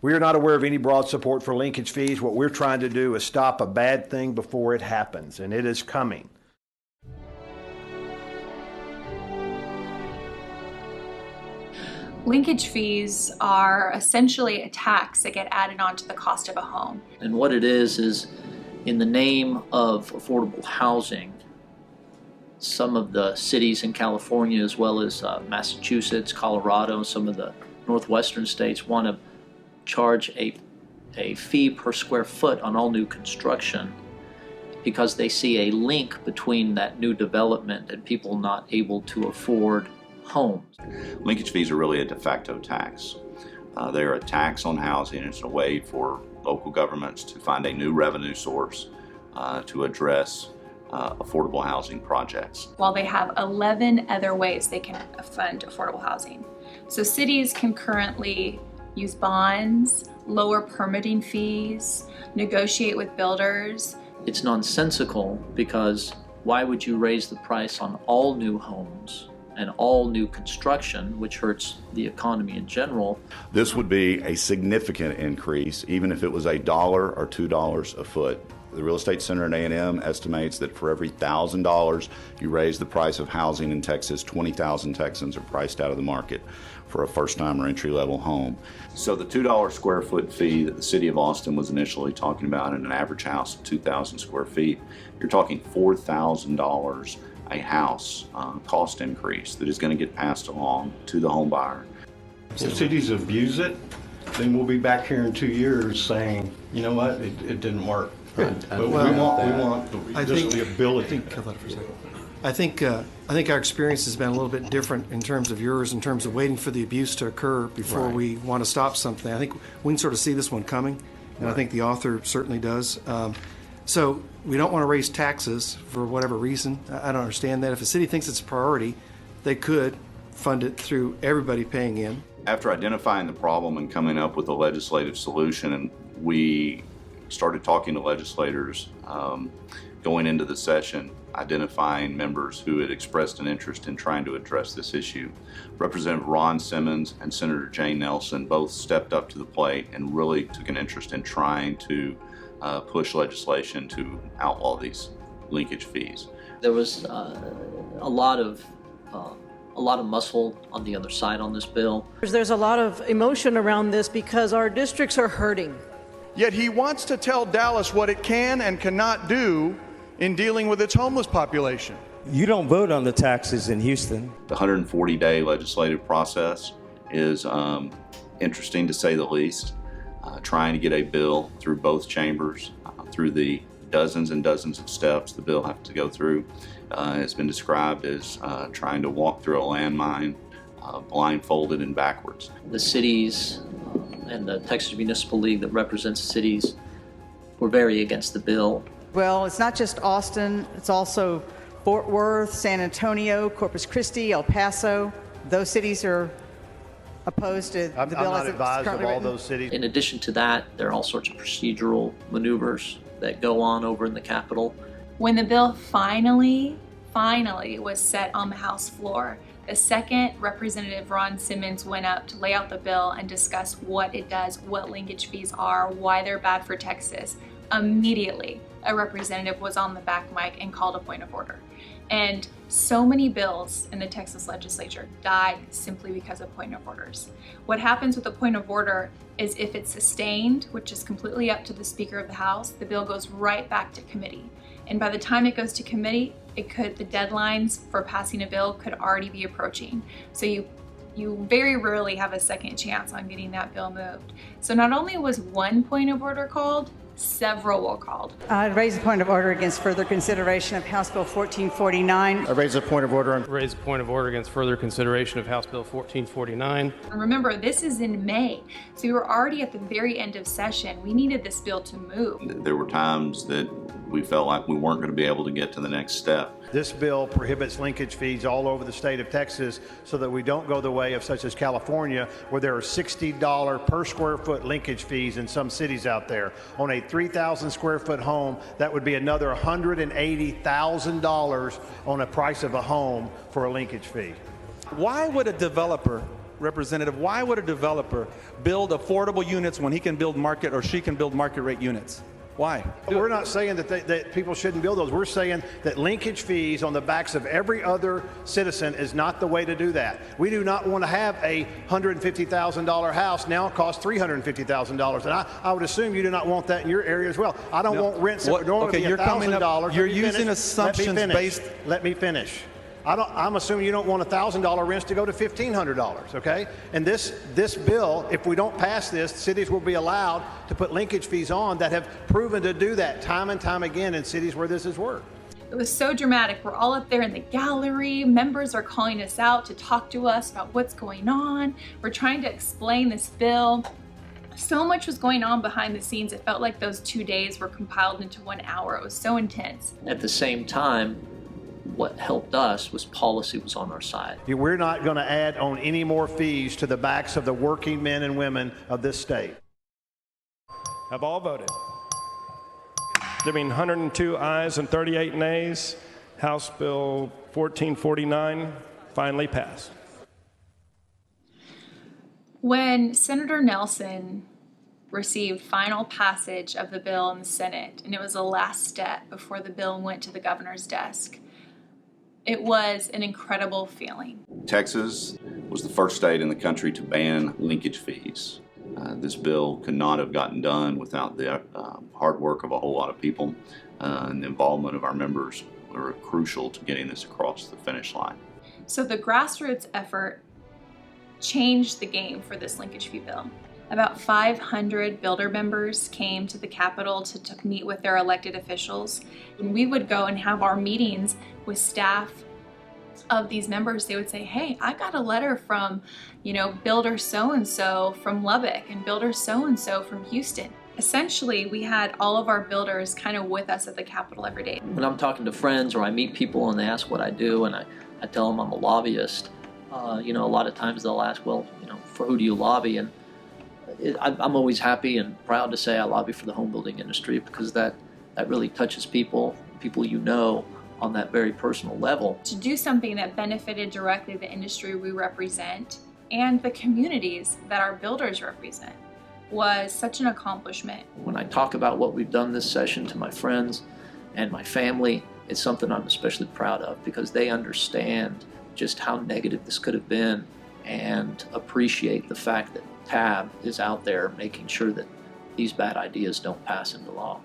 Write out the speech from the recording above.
We are not aware of any broad support for linkage fees. What we're trying to do is stop a bad thing before it happens, and it is coming. Linkage fees are essentially a tax that get added onto the cost of a home. And what it is in the name of affordable housing, some of the cities in California, as well as Massachusetts, Colorado, some of the northwestern states want to charge a fee per square foot on all new construction because they see a link between that new development and people not able to afford homes. Linkage fees are really a de facto tax. They're a tax on housing. It's a way for local governments to find a new revenue source to address affordable housing projects. While they have 11 other ways they can fund affordable housing. So cities can currently use bonds, lower permitting fees, negotiate with builders. It's nonsensical because why would you raise the price on all new homes and all new construction, which hurts the economy in general? This would be a significant increase, even if it was $1 or $2 a foot. The Real Estate Center at A&M estimates that for every $1,000 you raise the price of housing in Texas, 20,000 Texans are priced out of the market for a first-time or entry-level home. So the $2 square foot fee that the city of Austin was initially talking about in an average house of 2,000 square feet, you're talking $4,000 a house cost increase that is going to get passed along to the home buyer. If cities abuse it, then we'll be back here in 2 years saying, you know what, it didn't work. But we want the ability. I think our experience has been a little bit different in terms of yours, in terms of waiting for the abuse to occur before we want to stop something. I think we can sort of see this one coming, and I think the author certainly does. So we don't want to raise taxes for whatever reason. I don't understand that. If a city thinks it's a priority, they could fund it through everybody paying in. After identifying the problem and coming up with a legislative solution, and we started talking to legislators going into the session, identifying members who had expressed an interest in trying to address this issue. Representative Ron Simmons and Senator Jane Nelson both stepped up to the plate and really took an interest in trying to push legislation to outlaw these linkage fees. There was a lot of muscle on the other side on this bill. There's a lot of emotion around this because our districts are hurting. Yet he wants to tell Dallas what it can and cannot do in dealing with its homeless population. You don't vote on the taxes in Houston. The 140-day legislative process is interesting to say the least. Trying to get a bill through both chambers, through the dozens and dozens of steps the bill has to go through, has been described as trying to walk through a landmine, blindfolded and backwards. The cities and the Texas Municipal League that represents cities were very against the bill. Well, it's not just Austin, it's also Fort Worth, San Antonio, Corpus Christi, El Paso. Those cities are opposed to the bill. I'm not advised of all those cities. In addition to that, there are all sorts of procedural maneuvers that go on over in the Capitol. When the bill finally was set on the House floor, the second Representative Ron Simmons went up to lay out the bill and discuss what it does, what linkage fees are, why they're bad for Texas. Immediately, a representative was on the back mic and called a point of order. And so many bills in the Texas legislature died simply because of point of orders. What happens with a point of order is if it's sustained, which is completely up to the Speaker of the House, the bill goes right back to committee. And by the time it goes to committee, the deadlines for passing a bill could already be approaching. So you very rarely have a second chance on getting that bill moved. So not only was one point of order called, several were called. I raise a point of order against further consideration of House Bill 1449. I raise a point of order. Raise a point of order against further consideration of House Bill 1449. And remember, this is in May, so we were already at the very end of session. We needed this bill to move. There were times that we felt like we weren't going to be able to get to the next step. This bill prohibits linkage fees all over the state of Texas so that we don't go the way of such as California, where there are $60 per square foot linkage fees in some cities out there. On a 3,000 square foot home, that would be another $180,000 on a price of a home for a linkage fee. Why would a developer Representative, why would a developer build affordable units when he can build market or she can build market rate units? Why? We're not saying that people shouldn't build those. We're saying that linkage fees on the backs of every other citizen is not the way to do that. We do not want to have a $150,000 house now cost $350,000. And I would assume you do not want that in your area as well. I don't want rents that would normally be $1,000. You're using assumptions based. Let me finish. I'm assuming you don't want $1,000 rents to go to $1,500, okay? And this bill, if we don't pass this, cities will be allowed to put linkage fees on that have proven to do that time and time again in cities where this has worked. It was so dramatic. We're all up there in the gallery. Members are calling us out to talk to us about what's going on. We're trying to explain this bill. So much was going on behind the scenes. It felt like those 2 days were compiled into 1 hour. It was so intense. At the same time, what helped us was policy was on our side. We're not going to add on any more fees to the backs of the working men and women of this state. Have all voted? There being 102 ayes and 38 nays, House Bill 1449 finally passed. When Senator Nelson received final passage of the bill in the Senate, and it was the last step before the bill went to the governor's desk, it was an incredible feeling. Texas was the first state in the country to ban linkage fees. This bill could not have gotten done without the hard work of a whole lot of people, and the involvement of our members were crucial to getting this across the finish line. So the grassroots effort changed the game for this linkage fee bill. About 500 builder members came to the Capitol to meet with their elected officials. When we would go and have our meetings with staff of these members, they would say, hey, I got a letter from, builder so-and-so from Lubbock and builder so-and-so from Houston. Essentially, we had all of our builders kind of with us at the Capitol every day. When I'm talking to friends or I meet people and they ask what I do and I tell them I'm a lobbyist, a lot of times they'll ask, well, for who do you lobby? And I'm always happy and proud to say I lobby for the home building industry because that really touches people on that very personal level. To do something that benefited directly the industry we represent and the communities that our builders represent was such an accomplishment. When I talk about what we've done this session to my friends and my family, it's something I'm especially proud of because they understand just how negative this could have been and appreciate the fact that TAB is out there making sure that these bad ideas don't pass into law.